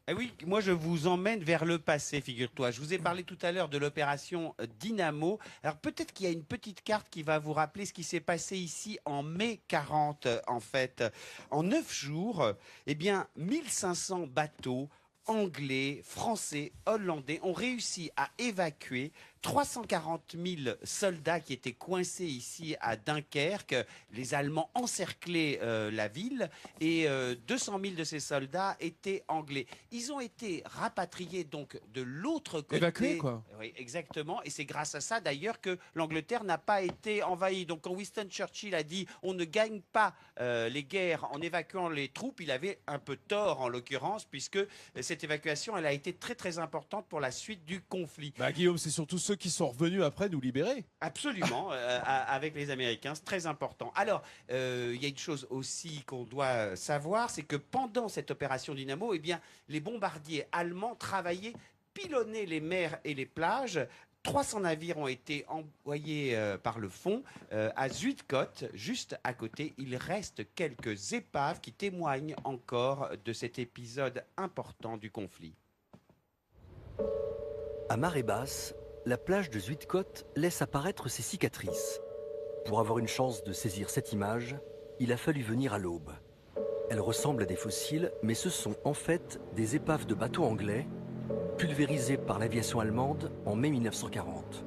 Eh oui, moi je vous emmène vers le passé, figure-toi. Je vous ai parlé tout à l'heure de l'opération Dynamo. Alors peut-être qu'il y a une petite carte qui va vous rappeler ce qui s'est passé ici en mai 40, en fait. En 9 jours, eh bien, 1500 bateaux anglais, français, hollandais ont réussi à évacuer 340 000 soldats qui étaient coincés ici à Dunkerque. Les Allemands encerclaient la ville et 200 000 de ces soldats étaient anglais. Ils ont été rapatriés donc de l'autre côté. Évacués, quoi. Oui, exactement. Et c'est grâce à ça d'ailleurs que l'Angleterre n'a pas été envahie. Donc quand Winston Churchill a dit on ne gagne pas les guerres en évacuant les troupes, il avait un peu tort en l'occurrence puisque cette évacuation elle a été très très importante pour la suite du conflit. Bah, Guillaume, c'est surtout ceux qui sont revenus après nous libérer. Absolument, avec les Américains, c'est très important. Alors, il y a une chose aussi qu'on doit savoir, c'est que pendant cette opération Dynamo, eh bien, les bombardiers allemands travaillaient, pilonnaient les mers et les plages. 300 navires ont été envoyés par le fond à Zuidcote, juste à côté. Il reste quelques épaves qui témoignent encore de cet épisode important du conflit. À marée basse, la plage de Zuidcote laisse apparaître ses cicatrices. Pour avoir une chance de saisir cette image, il a fallu venir à l'aube. Elles ressemblent à des fossiles, mais ce sont en fait des épaves de bateaux anglais, pulvérisées par l'aviation allemande en mai 1940.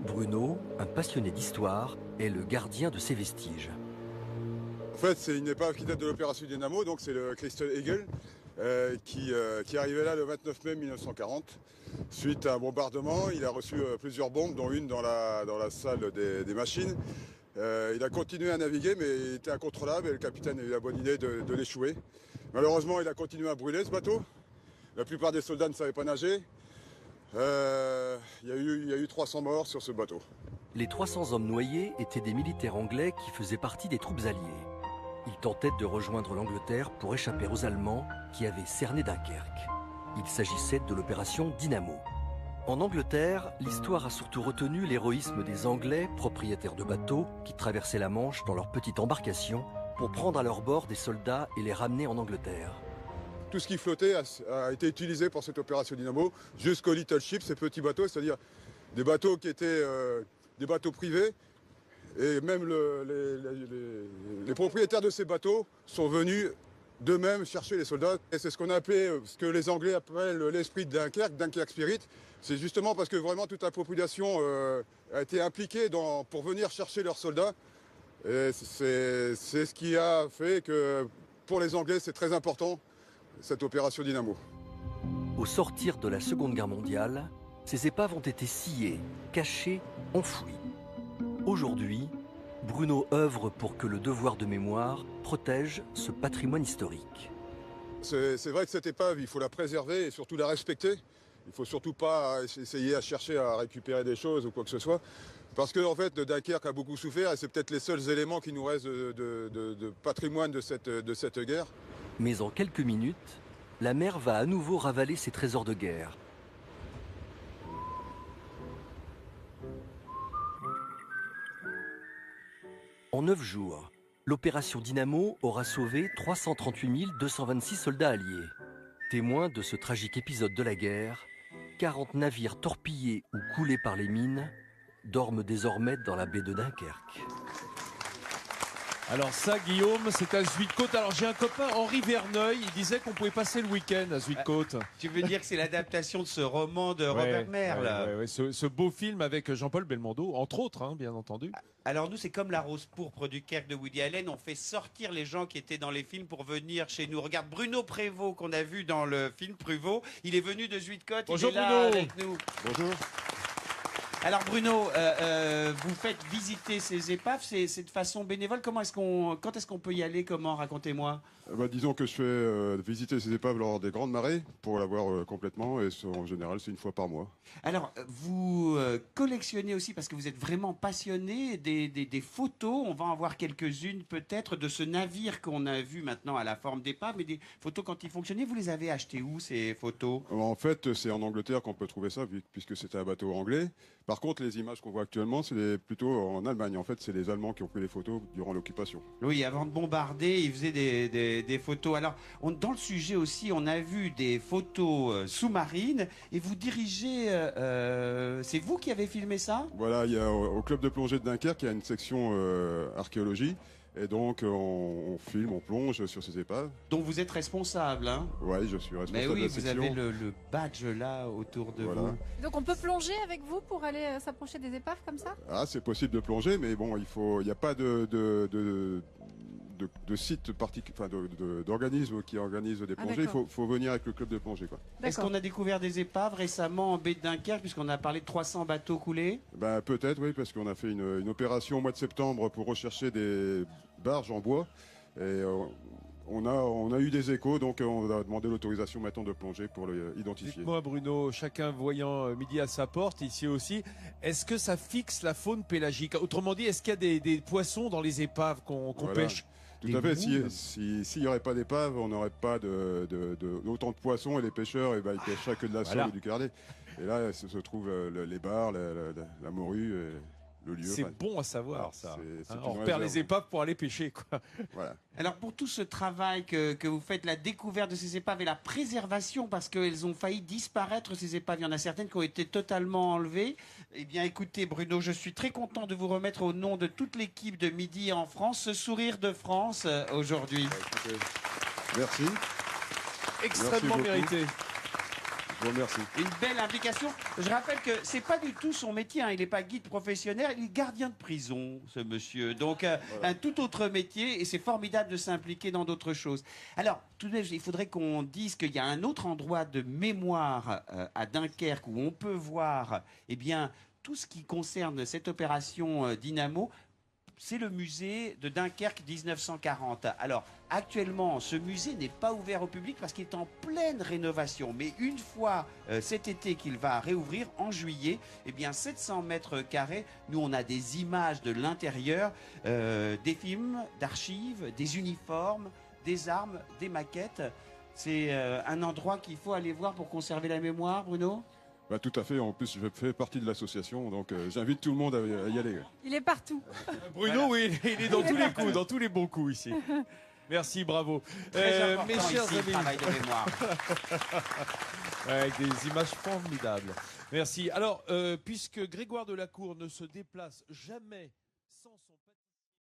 Bruno, un passionné d'histoire, est le gardien de ces vestiges. En fait, c'est une épave qui date de l'opération Dynamo, donc c'est le Crystal Eagle, qui est arrivé là le 29 mai 1940. Suite à un bombardement, il a reçu plusieurs bombes, dont une dans la salle des machines. Il a continué à naviguer, mais il était incontrôlable et le capitaine a eu la bonne idée de l'échouer. Malheureusement, il a continué à brûler ce bateau. La plupart des soldats ne savaient pas nager. Il y a eu 300 morts sur ce bateau. Les 300 hommes noyés étaient des militaires anglais qui faisaient partie des troupes alliées. Ils tentaient de rejoindre l'Angleterre pour échapper aux Allemands qui avaient cerné Dunkerque. Il s'agissait de l'opération Dynamo. En Angleterre, l'histoire a surtout retenu l'héroïsme des Anglais, propriétaires de bateaux, qui traversaient la Manche dans leur petite embarcation pour prendre à leur bord des soldats et les ramener en Angleterre. Tout ce qui flottait a été utilisé pour cette opération Dynamo, jusqu'aux Little Ships, ces petits bateaux, c'est-à-dire des bateaux qui étaient des bateaux privés. Et même les propriétaires de ces bateaux sont venus d'eux-mêmes chercher les soldats. Et c'est ce qu'on appelait, ce que les Anglais appellent l'esprit de Dunkerque, Dunkerque Spirit. C'est justement parce que vraiment toute la population a été impliquée pour venir chercher leurs soldats. Et c'est ce qui a fait que pour les Anglais, c'est très important, cette opération Dynamo. Au sortir de la Seconde Guerre mondiale, ces épaves ont été sciées, cachées, enfouies. Aujourd'hui, Bruno œuvre pour que le devoir de mémoire protège ce patrimoine historique. C'est vrai que cette épave, il faut la préserver et surtout la respecter. Il ne faut surtout pas essayer à chercher à récupérer des choses ou quoi que ce soit. Parce que en fait, Dunkerque a beaucoup souffert et c'est peut-être les seuls éléments qui nous restent de patrimoine de cette guerre. Mais en quelques minutes, la mer va à nouveau ravaler ses trésors de guerre. En 9 jours, l'opération Dynamo aura sauvé 338 226 soldats alliés. Témoins de ce tragique épisode de la guerre, 40 navires torpillés ou coulés par les mines dorment désormais dans la baie de Dunkerque. Alors ça, Guillaume, c'est à Zuidcote. Alors j'ai un copain, Henri Verneuil, il disait qu'on pouvait passer le week-end à Zuidcote. Tu veux dire que c'est l'adaptation de ce roman de Robert Merle? Ouais. Ce beau film avec Jean-Paul Belmondo, entre autres, hein, bien entendu. Alors nous, c'est comme La Rose pourpre du Dunkerque de Woody Allen. On fait sortir les gens qui étaient dans les films pour venir chez nous. Regarde Bruno Prévost qu'on a vu dans le film Prévost. Il est venu de Zuidcote. Bonjour il est là Bruno. avec nous. Bonjour. Alors Bruno, vous faites visiter ces épaves, c'est de façon bénévole. Quand est-ce qu'on peut y aller? Comment? Racontez-moi. Disons que je fais visiter ces épaves lors des grandes marées pour la voir complètement et en général c'est une fois par mois. Alors vous collectionnez aussi parce que vous êtes vraiment passionné des photos. On va en voir quelques-unes peut-être de ce navire qu'on a vu maintenant à la forme d'épave, mais des photos quand il fonctionnait. Vous les avez achetées où ces photos? En fait, c'est en Angleterre qu'on peut trouver ça puisque c'était un bateau anglais. Par contre, les images qu'on voit actuellement, c'est plutôt en Allemagne. En fait, c'est les Allemands qui ont pris les photos durant l'occupation. Oui, avant de bombarder, ils faisaient des photos. Alors, dans le sujet aussi, on a vu des photos sous-marines et vous dirigez, c'est vous qui avez filmé ça? Voilà, il y a au club de plongée de Dunkerque, il y a une section archéologie. Et donc, on filme, on plonge sur ces épaves. Dont vous êtes responsable, hein? Oui, je suis responsable Mais oui, de la vous section. avez le badge là autour de Voilà. vous. Donc on peut plonger avec vous pour aller s'approcher des épaves comme ça? Ah, c'est possible de plonger, mais bon, il n'y a pas de site particulier, enfin d'organisme qui organise des plongées. Il faut venir avec le club de plongée, quoi. Est-ce qu'on a découvert des épaves récemment en baie de Dunkerque, puisqu'on a parlé de 300 bateaux coulés? Ben, peut-être, oui, parce qu'on a fait une opération au mois de septembre pour rechercher des barges en bois. Et on a eu des échos, donc on a demandé l'autorisation maintenant de plonger pour l'identifier. Dites-moi Bruno, chacun voyant midi à sa porte, ici aussi, est-ce que ça fixe la faune pélagique? Autrement dit, est-ce qu'il y a des poissons dans les épaves qu'on pêche? Tout à fait. S'il n'y aurait pas d'épave, on n'aurait pas autant de poissons et les pêcheurs, ils pêcheraient que de la sole ou du carnet. Et là, se trouvent les bars, la morue, le lieu. C'est bon à savoir, ça. On une repère réserve. les épaves pour aller pêcher, quoi. Voilà. Alors pour tout ce travail que vous faites, la découverte de ces épaves et la préservation, parce qu'elles ont failli disparaître, ces épaves, il y en a certaines qui ont été totalement enlevées. Eh bien écoutez Bruno, je suis très content de vous remettre au nom de toute l'équipe de Midi en France, ce sourire de France aujourd'hui. Écoutez, merci. Extrêmement beaucoup. mérité. Je vous remercie. Une belle implication. Je rappelle que c'est pas du tout son métier, hein. Il n'est pas guide professionnel, il est gardien de prison, ce monsieur. Donc un tout autre métier et c'est formidable de s'impliquer dans d'autres choses. Alors, tout de même, il faudrait qu'on dise qu'il y a un autre endroit de mémoire à Dunkerque où on peut voir eh bien, tout ce qui concerne cette opération Dynamo. C'est le musée de Dunkerque 1940. Alors, actuellement, ce musée n'est pas ouvert au public parce qu'il est en pleine rénovation. Mais une fois cet été qu'il va réouvrir, en juillet, eh bien 700 mètres carrés, nous on a des images de l'intérieur, des films, d'archives, des uniformes, des armes, des maquettes. C'est un endroit qu'il faut aller voir pour conserver la mémoire, Bruno ? Bah, tout à fait. En plus, je fais partie de l'association, donc j'invite tout le monde à y aller. Il est partout. Bruno, oui, il est dans tous les coups, dans tous les bons coups ici. Merci, bravo. Très important Mes chers ici, le amis, travail de mémoire. avec des images formidables. Merci. Alors, puisque Grégoire Delacour ne se déplace jamais